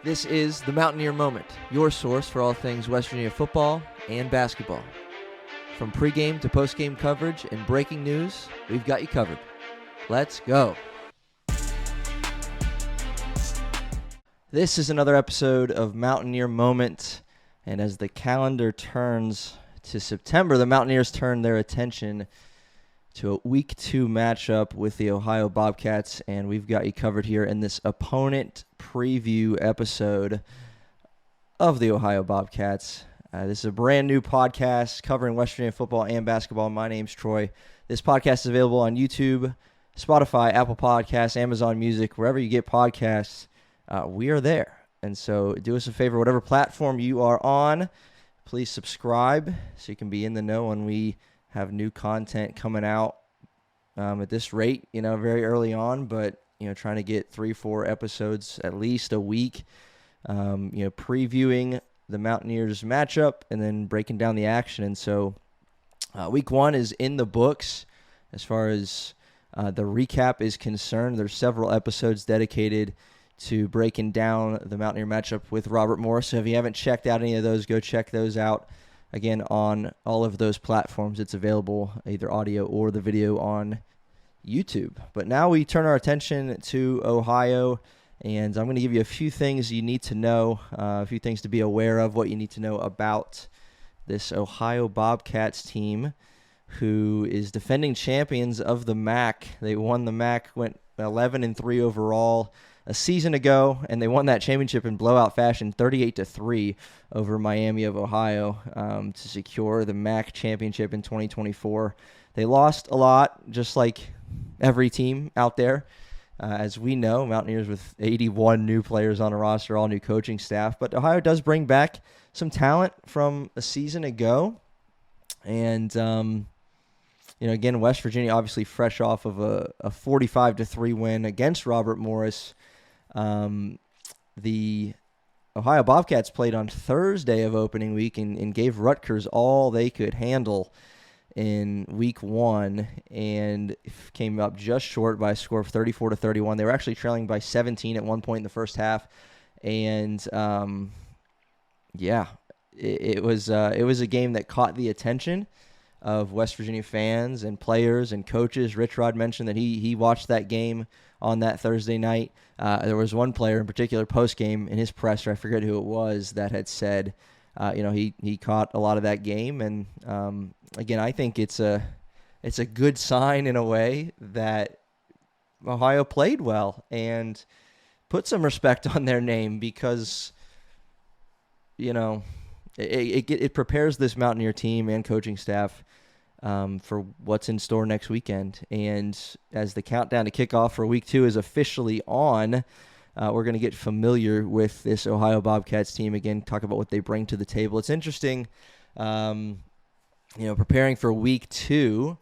This is the Mountaineer Moment, your source for all things West Virginia football and basketball. From pregame to postgame coverage and breaking news, we've got you covered. Let's go. This is another episode of Mountaineer Moment, and as the calendar turns to September, the Mountaineers turn their attention to a Week 2 matchup with the Ohio Bobcats, and we've got you covered here in this opponent preview episode of the Ohio Bobcats. This is a brand new podcast covering West Virginia football and basketball. My name's Troy. This podcast is available on YouTube, Spotify, Apple Podcasts, Amazon Music, wherever you get podcasts. We are there. And so do us a favor, whatever platform you are on, please subscribe so you can be in the know when we have new content coming out at this rate, very early on, but, trying to get 3-4 episodes at least a week, previewing the Mountaineers matchup and then breaking down the action. And so Week 1 is in the books as far as the recap is concerned. There's several episodes dedicated to breaking down the Mountaineer matchup with Robert Morris. So if you haven't checked out any of those, go check those out. Again, on all of those platforms, it's available, either audio or the video on YouTube. But now we turn our attention to Ohio, and I'm going to give you a few things you need to know, a few things to be aware of, what you need to know about this Ohio Bobcats team, who is defending champions of the MAC. They won the MAC, went 11-3 overall a season ago, and they won that championship in blowout fashion, 38-3 over Miami of Ohio, to secure the MAC championship in 2024. They lost a lot, just like every team out there. As we know, Mountaineers with 81 new players on the roster, all new coaching staff. But Ohio does bring back some talent from a season ago. And, again, West Virginia obviously fresh off of a 45-3 win against Robert Morris. The Ohio Bobcats played on Thursday of opening week and gave Rutgers all they could handle in Week 1 and came up just short by a score of 34-31. They were actually trailing by 17 at one point in the first half, and it was a game that caught the attention of West Virginia fans and players and coaches. Rich Rod mentioned that he watched that game on that Thursday night. There was one player in particular post-game in his presser, I forget who it was, that had said, he caught a lot of that game. And again, I think it's a good sign in a way that Ohio played well and put some respect on their name because, it prepares this Mountaineer team and coaching staff for what's in store next weekend. And as the countdown to kickoff for Week 2 is officially on, we're going to get familiar with this Ohio Bobcats team again, talk about what they bring to the table. It's interesting, preparing for Week 2,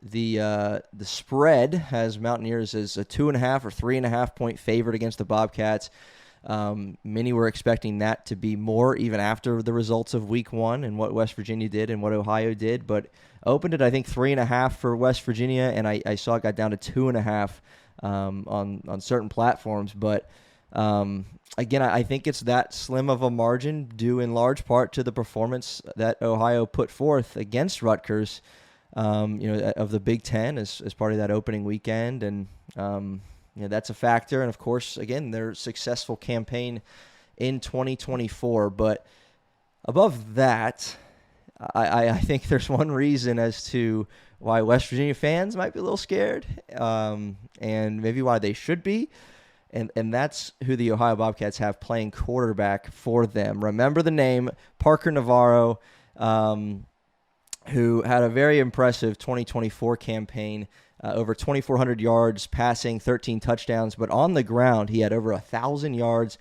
the spread has Mountaineers as a 2.5 or 3.5 point favorite against the Bobcats. Many were expecting that to be more even after the results of Week 1 and what West Virginia did and what Ohio did, but opened it, I think, 3.5 for West Virginia, and I saw it got down to 2.5 on certain platforms. But again, I think it's that slim of a margin due in large part to the performance that Ohio put forth against Rutgers, of the Big Ten as part of that opening weekend, and that's a factor. And, of course, again, their successful campaign in 2024. But above that, I think there's one reason as to why West Virginia fans might be a little scared, and maybe why they should be. And that's who the Ohio Bobcats have playing quarterback for them. Remember the name, Parker Navarro, who had a very impressive 2024 campaign, over 2,400 yards passing, 13 touchdowns. But on the ground, he had over 1,000 yards,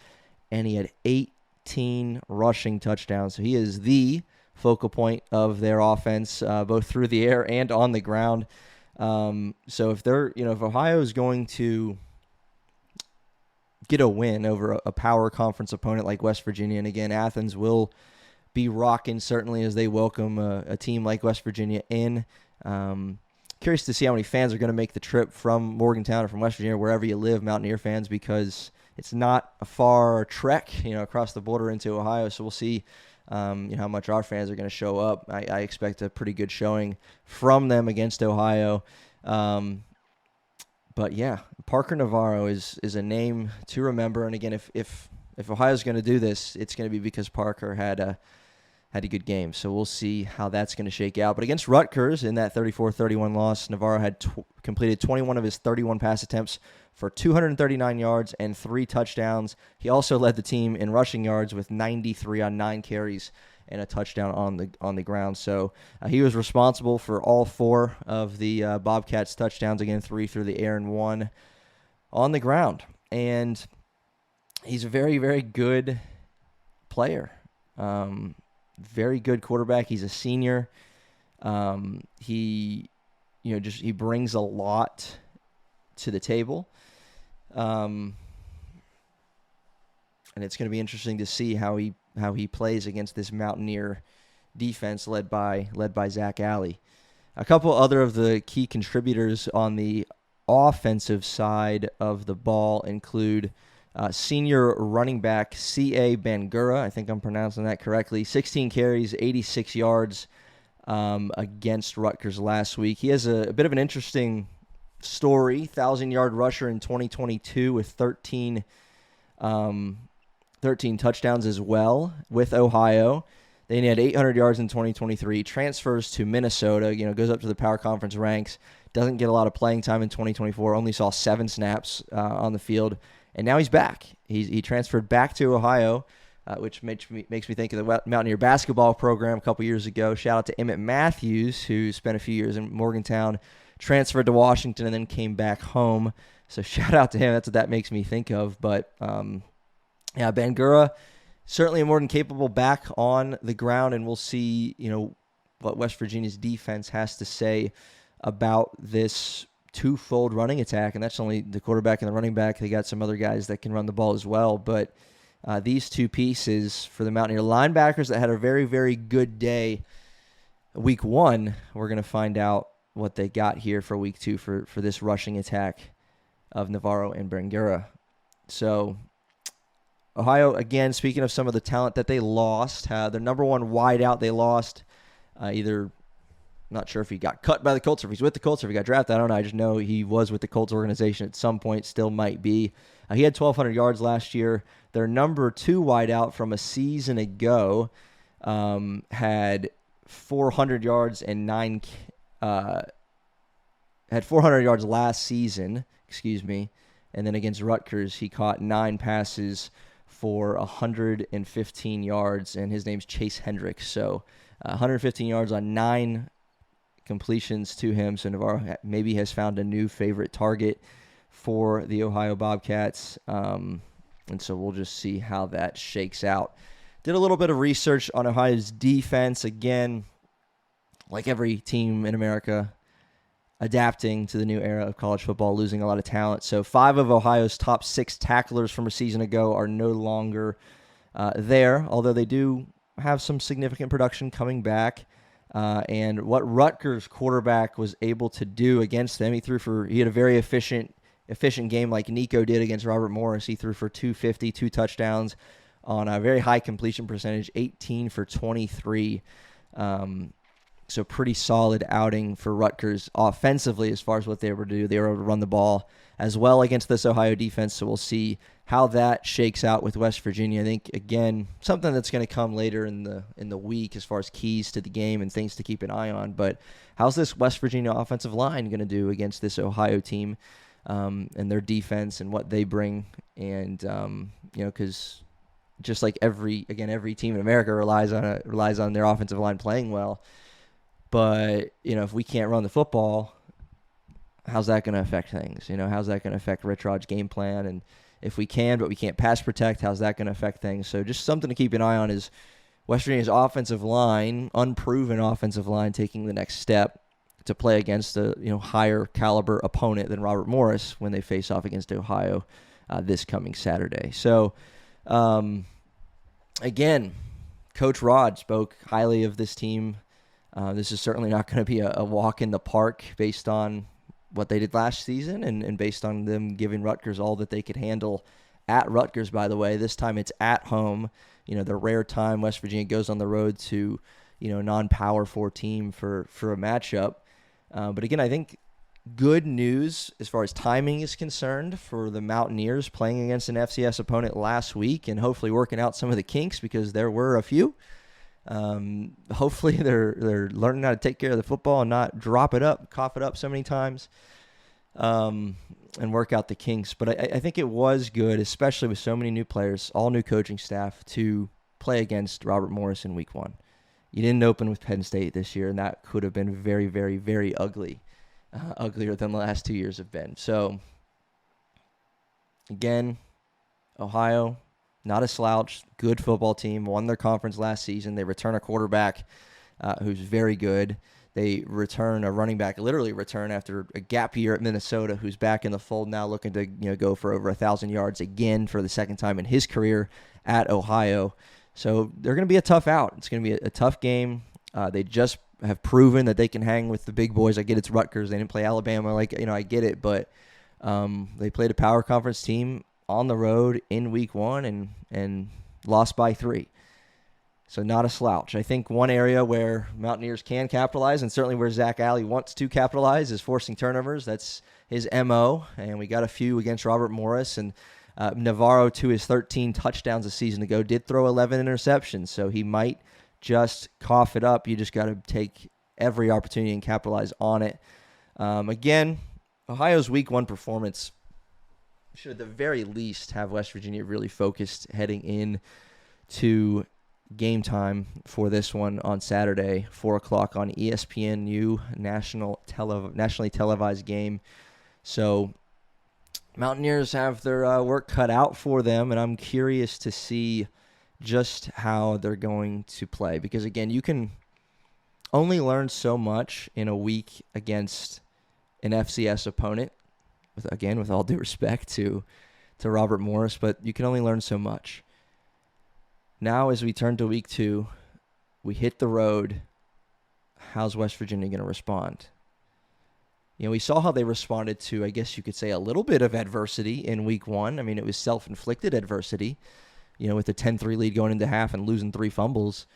and he had 18 rushing touchdowns. So he is the focal point of their offense, both through the air and on the ground. So if Ohio is going to get a win over a power conference opponent like West Virginia, and again, Athens will be rocking certainly as they welcome a team like West Virginia in. Curious to see how many fans are going to make the trip from Morgantown or from West Virginia, wherever you live, Mountaineer fans, because it's not a far trek, across the border into Ohio. So we'll see how much our fans are going to show up. I expect a pretty good showing from them against Ohio. But yeah, Parker Navarro is a name to remember. And again, if Ohio's going to do this, it's going to be because Parker had a good game. So we'll see how that's going to shake out. But against Rutgers in that 34-31 loss, Navarro had completed 21 of his 31 pass attempts for 239 yards and 3 touchdowns. He also led the team in rushing yards with 93 on 9 carries and a touchdown on the ground. So he was responsible for all 4 of the Bobcats' touchdowns, again 3 through the air and 1 on the ground. And he's a very, very good player. Very good quarterback. He's a senior. He brings a lot to the table. And it's going to be interesting to see how he plays against this Mountaineer defense led by Zach Alley. A couple other of the key contributors on the offensive side of the ball include senior running back C.A. Bangura. I think I'm pronouncing that correctly. 16 carries, 86 yards against Rutgers last week. He has a bit of an interesting story. 1,000-yard rusher in 2022 with 13 touchdowns as well with Ohio. Then he had 800 yards in 2023. Transfers to Minnesota, goes up to the Power Conference ranks. Doesn't get a lot of playing time in 2024. Only saw 7 snaps on the field. And now he's back. He transferred back to Ohio, which makes me think of the Mountaineer basketball program a couple years ago. Shout out to Emmett Matthews, who spent a few years in Morgantown, transferred to Washington, and then came back home. So shout out to him. That's what that makes me think of. But, Bangura, certainly a more than capable back on the ground, and we'll see, what West Virginia's defense has to say about this twofold running attack, and that's only the quarterback and the running back. They got some other guys that can run the ball as well, but these two pieces for the Mountaineer linebackers that had a very, very good day week 1, we're going to find out what they got here for week 2 for this rushing attack of Navarro and Bangura. So Ohio, again, speaking of some of the talent that they lost, their number one wideout they lost, not sure if he got cut by the Colts or if he's with the Colts or if he got drafted. I don't know. I just know he was with the Colts organization at some point, still might be. He had 1,200 yards last year. Their number 2 wideout from a season ago had 400 yards and had 400 yards last season, and then against Rutgers, he caught 9 passes for 115 yards, and his name's Chase Hendricks. So 115 yards on 9 completions to him. So Navarro maybe has found a new favorite target for the Ohio Bobcats. And so we'll just see how that shakes out. Did a little bit of research on Ohio's defense. Again, like every team in America, adapting to the new era of college football, losing a lot of talent. So 5 of Ohio's top 6 tacklers from a season ago are no longer there, although they do have some significant production coming back. And what Rutgers quarterback was able to do against them, he had a very efficient game like Nico did against Robert Morris. He threw for 250, 2 touchdowns on a very high completion percentage, 18 for 23. So pretty solid outing for Rutgers offensively as far as what they were able to do. They were able to run the ball as well against this Ohio defense, so we'll see how that shakes out with West Virginia. I think, again, something that's going to come later in the week as far as keys to the game and things to keep an eye on. But how's this West Virginia offensive line going to do against this Ohio team and their defense and what they bring? And, because just like every team in America relies on their offensive line playing well. But, if we can't run the football, how's that going to affect things? How's that going to affect Rich Rod's game plan? And if we can, but we can't pass protect, how's that going to affect things? So just something to keep an eye on is West Virginia's offensive line, unproven offensive line, taking the next step to play against a higher caliber opponent than Robert Morris when they face off against Ohio this coming Saturday. So, again, Coach Rod spoke highly of this team. This is certainly not going to be a walk in the park based on what they did last season and based on them giving Rutgers all that they could handle at Rutgers, by the way. This time it's at home. The rare time West Virginia goes on the road to, non-Power 4 team for a matchup. But again, I think good news as far as timing is concerned for the Mountaineers playing against an FCS opponent last week and hopefully working out some of the kinks because there were a few. Hopefully they're learning how to take care of the football and not drop it up, cough it up so many times, and work out the kinks. But I think it was good, especially with so many new players, all new coaching staff, to play against Robert Morris in week 1. You didn't open with Penn State this year, and that could have been very, very, very ugly. Uglier than the last 2 years have been. So, again, Ohio, not a slouch, good football team, won their conference last season. They return a quarterback who's very good. They return a running back, literally return after a gap year at Minnesota, who's back in the fold now, looking to go for over 1,000 yards again for the second time in his career at Ohio. So they're going to be a tough out. It's going to be a tough game. They just have proven that they can hang with the big boys. I get it's Rutgers. They didn't play Alabama. I get it. But they played a power conference team on the road in week 1 and lost by 3. So not a slouch. I think one area where Mountaineers can capitalize, and certainly where Zach Alley wants to capitalize, is forcing turnovers. That's his MO, and we got a few against Robert Morris. And Navarro, to his 13 touchdowns a season ago, did throw 11 interceptions, so he might just cough it up. You just got to take every opportunity and capitalize on it. Again, Ohio's week 1 performance should at the very least have West Virginia really focused heading in to game time for this one on Saturday, 4 o'clock on ESPNU, nationally televised game. So Mountaineers have their work cut out for them, and I'm curious to see just how they're going to play. Because, again, you can only learn so much in a week against an FCS opponent, with all due respect to Robert Morris, but you can only learn so much. Now, as we turn to week 2, we hit the road. How's West Virginia going to respond? We saw how they responded to, I guess you could say, a little bit of adversity in week 1. I mean, it was self-inflicted adversity, with a 10-3 lead going into half and losing 3 fumbles.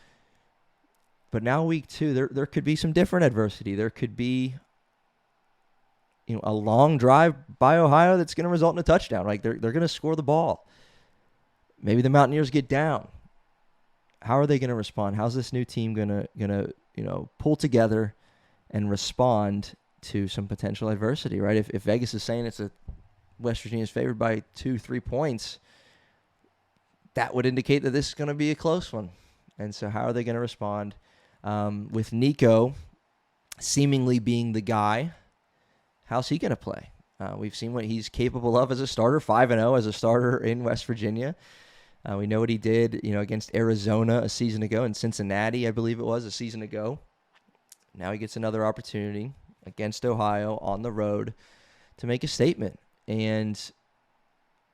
But now week 2, there could be some different adversity. There could be, a long drive by Ohio that's going to result in a touchdown. Like, they're going to score the ball. Maybe the Mountaineers get down. How are they going to respond? How's this new team going to pull together and respond to some potential adversity, right? If Vegas is saying West Virginia's favored by 2-3 points, that would indicate that this is going to be a close one. And so how are they going to respond? With Nico seemingly being the guy, how's he going to play? We've seen what he's capable of as a starter, 5-0 as a starter in West Virginia. We know what he did, against Arizona a season ago, and Cincinnati, I believe it was, a season ago. Now he gets another opportunity against Ohio on the road to make a statement. And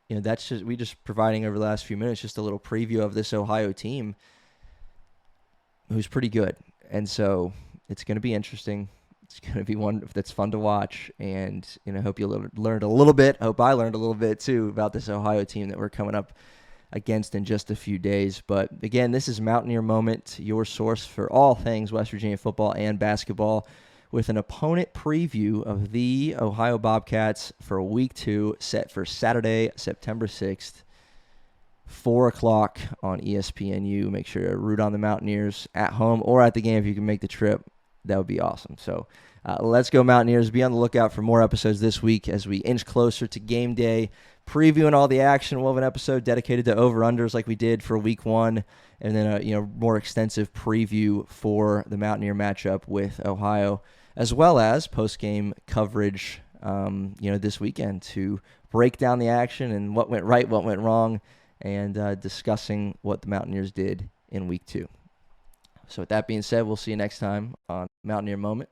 that's we just providing over the last few minutes just a little preview of this Ohio team who's pretty good. And so it's going to be interesting. It's going to be one that's fun to watch. And I hope you learned a little bit. I hope I learned a little bit too about this Ohio team that we're coming up against in just a few days. But again, this is Mountaineer Moment, your source for all things West Virginia football and basketball, with an opponent preview of the Ohio Bobcats for week 2 set for Saturday, September 6th, 4 o'clock on ESPNU. Make sure to root on the Mountaineers at home or at the game if you can make the trip. That would be awesome. So let's go Mountaineers. Be on the lookout for more episodes this week as we inch closer to game day, previewing all the action. We'll have an episode dedicated to over-unders like we did for week 1, and then a more extensive preview for the Mountaineer matchup with Ohio, as well as post-game coverage this weekend to break down the action and what went right, what went wrong, and discussing what the Mountaineers did in week 2. So with that being said, we'll see you next time on Mountaineer Moment.